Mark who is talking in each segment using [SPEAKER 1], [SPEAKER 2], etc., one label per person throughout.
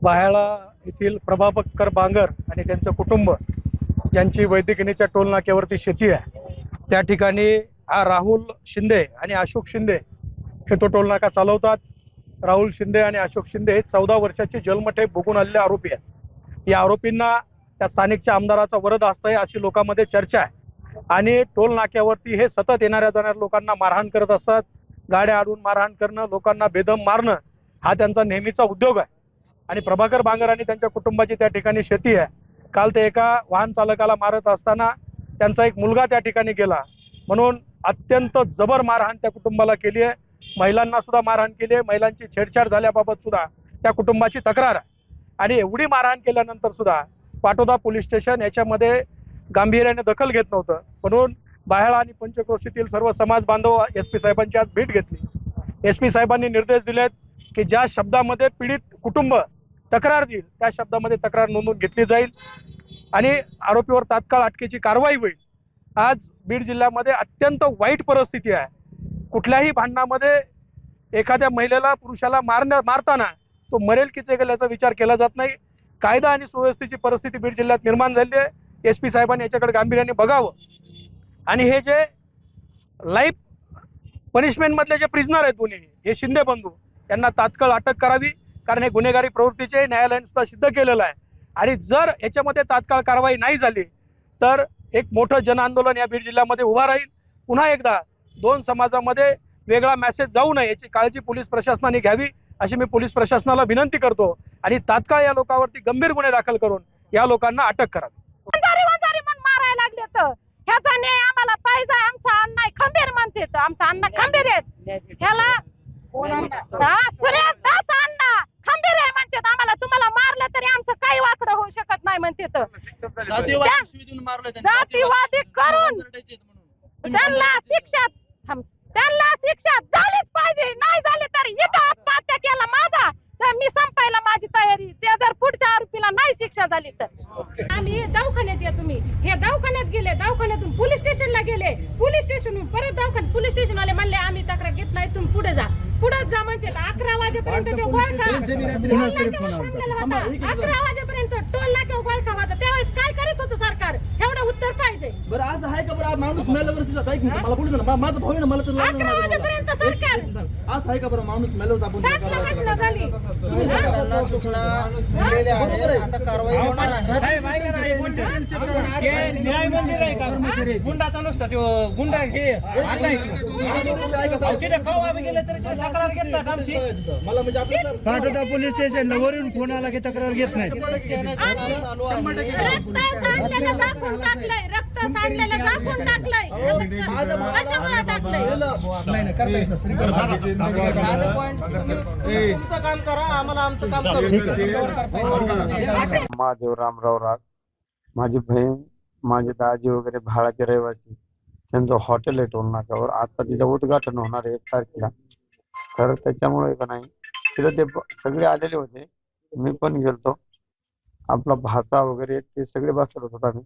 [SPEAKER 1] बाहेळा येथील प्रभाकर बांगर आणि त्यांचं कुटुंब ज्यांची वैद्यकिनीच्या टोल नाक्यावरती शेती आहे, त्या ठिकाणी हा राहुल शिंदे आणि अशोक शिंदे हे तो टोल नाका चालवतात. राहुल शिंदे आणि अशोक शिंदे हे 14 वर्षाची जन्मठेप भोगून आलेले आरोपी आहेत. या आरोपींना त्या स्थानिकच्या आमदाराचा वरद असतंय अशी लोकांमध्ये चर्चा आहे. आणि टोल नाक्यावरती हे सतत येणाऱ्या जाणाऱ्या लोकांना मारहाण करत असतात. गाड्या अडवून मारहाण करणं, लोकांना बेदम मारणं हा त्यांचा नेहमीचा उद्योग आहे. आणि प्रभाकर बांगर आणि त्यांच्या कुटुंबाची त्या ठिकाणी शेती आहे. काल ते एका वाहन चालकाला मारत असताना त्यांचा एक मुलगा त्या ठिकाणी गेला, म्हणून अत्यंत जबर मारहाण त्या कुटुंबाला केली आहे. महिलांना सुद्धा मारहाण केली आहे. महिलांची छेडछाड झाल्याबाबत सुद्धा त्या कुटुंबाची तक्रार आहे. आणि एवढी मारहाण केल्यानंतर सुद्धा पाटोदा पोलीस स्टेशन याच्यामध्ये गांभीर्याने दखल घेत नव्हतं. म्हणून बाहेळा आणि पंचक्रोशीतील सर्व समाज बांधव SP साहेबांची आज भेट घेतली. SP साहेबांनी निर्देश दिलेत की ज्या शब्दामध्ये पीडित कुटुंब तक्रार देईल त्या शब्दामध्ये तक्रार नोंदवून घेतली जाईल आणि आरोपीवर तात्काळ अटकेची कारवाई होईल. आज बीड जिल्ह्यामध्ये अत्यंत वाईट परिस्थिती आहे. कुठल्याही भांडणामध्ये एखाद्या महिलेला पुरुषाला मारताना तो मरेल की जगेल याचा विचार केला जात नाही. कायदा आणि सुव्यवस्थेची परिस्थिती बीड जिल्ह्यात निर्माण झाली आहे. SP साहेबांनी याच्याकडे गांभीर्याने बघावं आणि हे जे लाईफ पनिशमेंट मधले जे प्रिझनर आहेत दोन्ही, हे शिंदे बंधू, यांना तात्काळ अटक करावी. कारण हे गुन्हेगारी प्रवृत्तीचे न्यायालयाने सुद्धा सिद्ध केलेलं आहे. आणि जर याच्यामध्ये तात्काळ कारवाई नाही झाली तर एक मोठं जन आंदोलन या बीड जिल्ह्यामध्ये उभा राहील. पुन्हा एकदा दोन समाजामध्ये वेगळा मेसेज जाऊ नये याची काळजी पोलीस प्रशासनाने घ्यावी अशी मी पोलीस प्रशासनाला विनंती करतो. आणि तात्काळ या लोकांवरती गंभीर गुन्हे दाखल करून या लोकांना अटक करावी.
[SPEAKER 2] मारायला लागले तर ह्याचा न्याय आम्हाला पाहिजे. आमचा अण्णा खंबीर म्हणते, आमचा अण्णा खंबीर आहेत. ह्याला सुरेश दास अण्णा खंबीर आहे म्हणतात. आम्हाला तुम्हाला मारलं तरी आमचं काही वाकडं होऊ शकत नाही म्हणते. जातीवादी करून त्यांना शिक्षा झालीच पाहिजे. नाही झाली तर इथं आत्महत्या केला माझा तर मी संपायला माझी तयारी. ते जर पुढच्या आरोपीला नाही शिक्षा झाली तर आम्ही दवाखान्यात या. तुम्ही हे दवाखान्यात गेले, दवाखान्यातून पोलीस स्टेशनला गेले, पोलीस स्टेशनहून परत दवाखान्यात पोलीस स्टेशन वाले म्हणले आम्ही तक्रार घेत नाही, तुम्ही पुढे जा. पुढे जा म्हणते. 11 वाजेपर्यंत तो गोळखा 11 वाजेपर्यंत टोल नाक्यावर गोळखा होता. त्यावेळेस काय करीत होतं सरकार? एवढं उत्तर पाहिजे.
[SPEAKER 3] बरं असं आहे का? बरं माणूस मेल्यावरती मला बोलू ना, माझा भाऊ ना, मला तर
[SPEAKER 2] 11 वाजेपर्यंत सरकार
[SPEAKER 3] असं आहे का? बरं माणूस मेल्यावर आपण
[SPEAKER 2] 7ला घटना झाली.
[SPEAKER 4] सूचना दिलेल्या आहेत. आता कारवाई होणार आहे.
[SPEAKER 1] न्याय मंदिर आहे का? गुंडाचा नसता तो गुंडा हे आम्ही गेले तर तक्रार घेतात आमची.
[SPEAKER 3] मला म्हणजे आपलं
[SPEAKER 1] पाटोदा पोलीस स्टेशनला वरून फोन आला की तक्रार घेत नाही.
[SPEAKER 2] रक्त सांडलेलं झाकून टाकलंय. रक्त सांडलेलं झाकून टाकलंय. कशामुळे टाकलंय?
[SPEAKER 4] तुमचं काम करा, आम्हाला आमचं काम करू.
[SPEAKER 5] महादेव रामराव राग, माझी बहीण, माझे दाजी वगैरे भाडाचे रहिवासी, त्यांचं हॉटेल आहे टोल नाक्यावर. आता तिचं उद्घाटन होणार आहे 1 तारखेला. तर त्याच्यामुळे का नाही तिथं ते सगळे आलेले होते, मी पण गेलतो. आपला भाचा वगैरे ते सगळे बसत होता. मी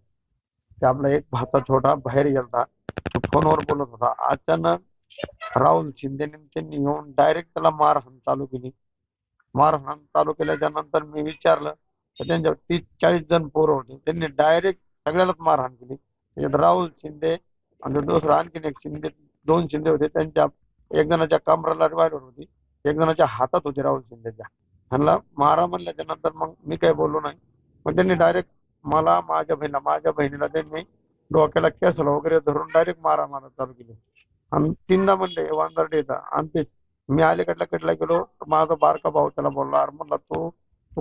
[SPEAKER 5] ते आपला एक भाचा छोटा बाहेर गेलता, तो फोनवर बोलत होता. अचानक राहुल शिंदेने त्यांनी येऊन डायरेक्ट त्याला मारहाण चालू केली. मारहाण चालू केल्याच्या नंतर मी विचारलं तर त्यांच्या 30-40 जण पोरं होते. त्यांनी डायरेक्ट सगळ्यालाच मारहाण केली. त्याच्यात राहुल शिंदे आणि दुसरं आणखीन एक शिंदे, 2 शिंदे होते. त्यांच्या एक जणाच्या कमराला रिव्हॉल्वर होती, एक जणाच्या हातात होती राहुल शिंदेच्या. ह्यांना मारा म्हणल्याच्या नंतर मग मी काही बोललो नाही. मग त्यांनी डायरेक्ट मला, माझ्या बहिणीला त्यांनी डोक्याला केसला वगैरे धरून डायरेक्ट मारा चालू केली. आणि 3दा म्हणले वांदरडे येतात. आणि ते मी अलीकडला गेलो, माझा बारका भाऊ त्याला बोलला, अरे म्हणला तू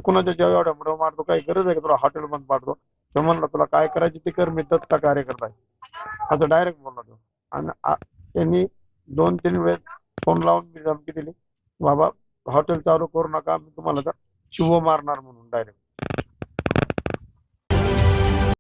[SPEAKER 5] कुणाच्या जेव्हा एवढ्या मुळे मारतो, काही गरज आहे का तुला हॉटेल बंद पाडतो? तो म्हणला तुला काय करायची ते कर, मी दत्ता कार्यकर्ता आहे असं डायरेक्ट बोलला तो. आणि त्यांनी 2-3 वेळेस फोन लावून मी धमकी दिली, बाबा हॉटेल चालू करू नका, मी तुम्हाला तर शिव मारणार म्हणून डायरेक्ट.